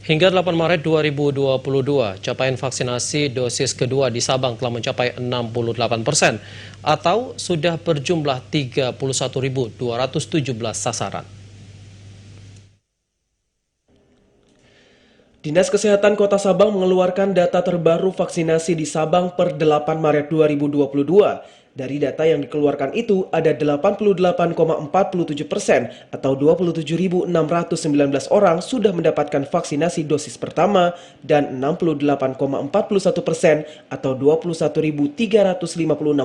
Hingga 8 Maret 2022, capaian vaksinasi dosis kedua di Sabang telah mencapai 68% atau sudah berjumlah 31.217 sasaran. Dinas Kesehatan Kota Sabang mengeluarkan data terbaru vaksinasi di Sabang per 8 Maret 2022. Dari data yang dikeluarkan itu, ada 88,47% atau 27.619 orang sudah mendapatkan vaksinasi dosis pertama dan 68,41% atau 21.356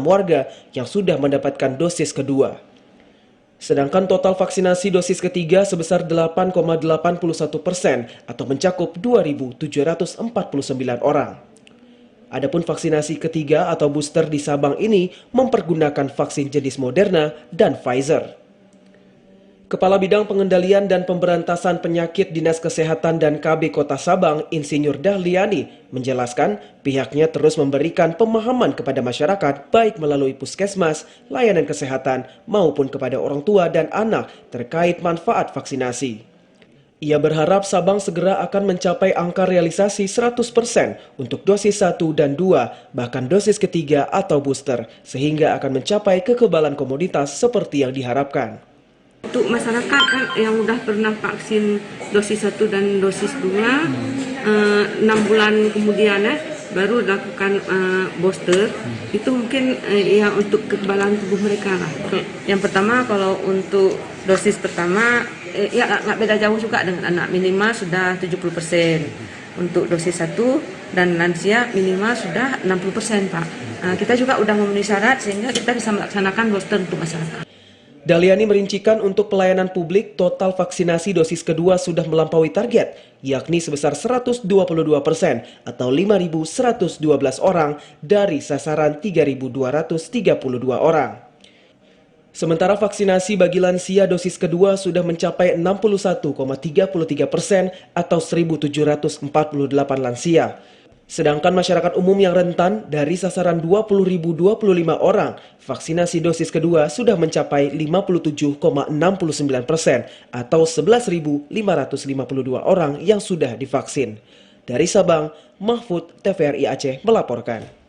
warga yang sudah mendapatkan dosis kedua. Sedangkan total vaksinasi dosis ketiga sebesar 8,81% atau mencakup 2.749 orang. Adapun vaksinasi ketiga atau booster di Sabang ini mempergunakan vaksin jenis Moderna dan Pfizer. Kepala Bidang Pengendalian dan Pemberantasan Penyakit Dinas Kesehatan dan KB Kota Sabang, Insinyur Dahliani, menjelaskan pihaknya terus memberikan pemahaman kepada masyarakat baik melalui puskesmas, layanan kesehatan, maupun kepada orang tua dan anak terkait manfaat vaksinasi. Ia berharap Sabang segera akan mencapai angka realisasi 100% untuk dosis 1 dan 2, bahkan dosis ketiga atau booster, sehingga akan mencapai kekebalan komoditas seperti yang diharapkan. Untuk masyarakat kan yang sudah pernah vaksin dosis 1 dan dosis 2, 6 bulan kemudian baru lakukan booster, itu mungkin ya untuk kekebalan tubuh mereka lah. Yang pertama kalau untuk dosis pertama ya nggak beda jauh juga dengan anak, minimal sudah 70%. Untuk dosis 1 dan lansia minimal sudah 60%, Pak. Kita juga udah memenuhi syarat sehingga kita bisa melaksanakan booster untuk masyarakat. Dahliani merincikan untuk pelayanan publik total vaksinasi dosis kedua sudah melampaui target, yakni sebesar 122% atau 5.112 orang dari sasaran 3.232 orang. Sementara vaksinasi bagi lansia dosis kedua sudah mencapai 61,33% atau 1.748 lansia. Sedangkan masyarakat umum yang rentan dari sasaran 20.025 orang, vaksinasi dosis kedua sudah mencapai 57,69% atau 11.552 orang yang sudah divaksin. Dari Sabang, Mahfud, TVRI Aceh melaporkan.